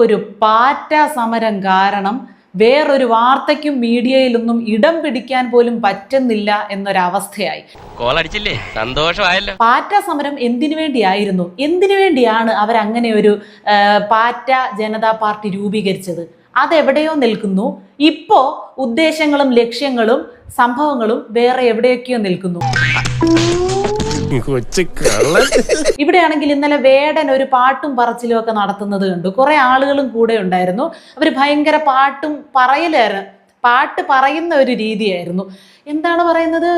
ഒരു പാറ്റ സമരം കാരണം വേറൊരു വാർത്തയ്ക്കും മീഡിയയിലൊന്നും ഇടം പിടിക്കാൻ പോലും പറ്റുന്നില്ല എന്നൊരവസ്ഥയായി. കോളടിച്ചില്ലേ, സന്തോഷമായല്ലോ. പാറ്റ സമരം എന്തിനു വേണ്ടിയായിരുന്നു? എന്തിനു വേണ്ടിയാണ് അവരങ്ങനെ ഒരു പാറ്റ ജനതാ പാർട്ടി രൂപീകരിച്ചത്? അതെവിടെയോ നിൽക്കുന്നു. ഇപ്പോ ഉദ്ദേശങ്ങളും ലക്ഷ്യങ്ങളും സംഭവങ്ങളും വേറെ എവിടെയൊക്കെയോ നിൽക്കുന്നു. ഇവിടെയാണെങ്കിൽ ഇന്നലെ വേടൻ ഒരു പാട്ടും പറച്ചിലും ഒക്കെ നടത്തുന്നത് കണ്ടു. കുറെ ആളുകളും കൂടെ ഉണ്ടായിരുന്നു. അവർ ഭയങ്കര പാട്ട് പറയുന്ന ഒരു രീതിയായിരുന്നു. എന്താണ് പറയുന്നത്?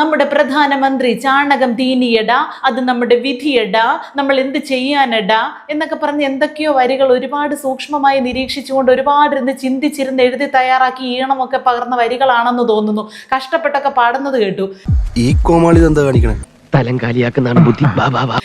നമ്മുടെ പ്രധാനമന്ത്രി ചാണകം തീനിയടാ, അത് നമ്മുടെ വിധിയടാ, നമ്മൾ എന്ത് ചെയ്യാനടാ എന്നൊക്കെ പറഞ്ഞ് എന്തൊക്കെയോ വരികൾ ഒരുപാട് സൂക്ഷ്മമായി നിരീക്ഷിച്ചുകൊണ്ട് ഒരുപാട് ഇരുന്ന് ചിന്തിച്ചിരുന്ന് എഴുതി തയ്യാറാക്കി ഈണമൊക്കെ പകർന്ന വരികളാണെന്ന് തോന്നുന്നു. കഷ്ടപ്പെട്ടൊക്കെ പാടുന്നത് കേട്ടു. ഈ കോമാളി എന്താ കാണിക്കണേ? സ്ഥലം കാലിയാക്കുന്നതാണ് ബുദ്ധി.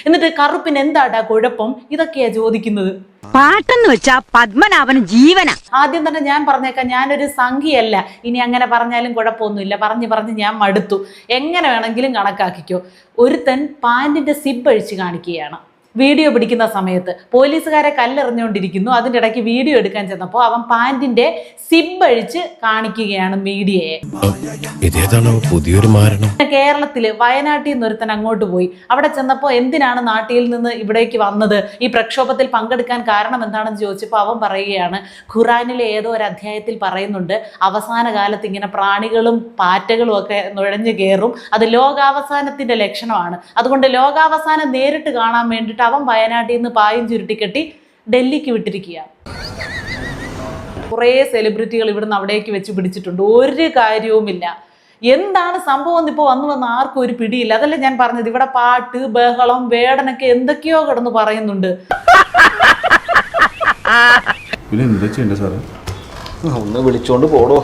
എന്നിട്ട് കറുപ്പിന് എന്താടാ കുഴപ്പം ഇതൊക്കെയാ ചോദിക്കുന്നത്. പാട്ടെന്ന് വെച്ചാ പത്മനാഭന് ജീവന. ആദ്യം തന്നെ ഞാൻ പറഞ്ഞേക്കാം, ഞാനൊരു സംഖ്യയല്ല. ഇനി അങ്ങനെ പറഞ്ഞാലും കുഴപ്പമൊന്നുമില്ല. പറഞ്ഞ് ഞാൻ മടുത്തു. എങ്ങനെ വേണമെങ്കിലും കണക്കാക്കിക്കോ. ഒരുത്തൻ പാന്റിന്റെ സിബ് അഴിച്ച് കാണിക്കുകയാണ് വീഡിയോ പിടിക്കുന്ന സമയത്ത്. പോലീസുകാരെ കല്ലെറിഞ്ഞുകൊണ്ടിരിക്കുന്നു. അതിൻ്റെ ഇടയ്ക്ക് വീഡിയോ എടുക്കാൻ ചെന്നപ്പോൾ അവൻ പാന്റിന്റെ സിബ് അഴിച്ച് കാണിക്കുകയാണ് മീഡിയയെ. പുതിയൊരു മാരണം. കേരളത്തില് വയനാട്ടിൽ നിന്ന് ഒരുത്തൻ അങ്ങോട്ട് പോയി. അവിടെ ചെന്നപ്പോൾ എന്തിനാണ് നാട്ടിൽ നിന്ന് ഇവിടേക്ക് വന്നത്, ഈ പ്രക്ഷോഭത്തിൽ പങ്കെടുക്കാൻ കാരണം എന്താണെന്ന് ചോദിച്ചപ്പോൾ അവൻ പറയുകയാണ്, ഖുറാനിലെ ഏതോ ഒരു അധ്യായത്തിൽ പറയുന്നുണ്ട് അവസാന കാലത്ത് ഇങ്ങനെ പ്രാണികളും പാറ്റകളും ഒക്കെ നുഴഞ്ഞു കയറും, അത് ലോകാവസാനത്തിന്റെ ലക്ഷണമാണ്. അതുകൊണ്ട് ലോകാവസാനം നേരിട്ട് കാണാൻ വേണ്ടിയിട്ട് അവൻ വയനാട്ടിൽ നിന്ന് പായും ചുരുട്ടിക്കെട്ടി ഡൽഹിക്ക് വിട്ടിരിക്കുക. കുറേ സെലിബ്രിറ്റികൾ ഇവിടുന്ന് അവിടേക്ക് വെച്ച് പിടിച്ചിട്ടുണ്ട്. ഒരു കാര്യവുമില്ല. എന്താണ് സംഭവം എന്ന് ഇപ്പോൾ വന്ന് ആർക്കും ഒരു പിടിയില്ല. അതല്ലേ ഞാൻ പറഞ്ഞത്, ഇവിടെ പാട്ട് ബഹളം വേടനൊക്കെ എന്തൊക്കെയോ കിടന്ന് പറയുന്നുണ്ട്. പിന്നെ എന്താ ചെയ്യണ്ടേ സാറേ? ഒന്ന് വിളിച്ചോണ്ട് പോടോ.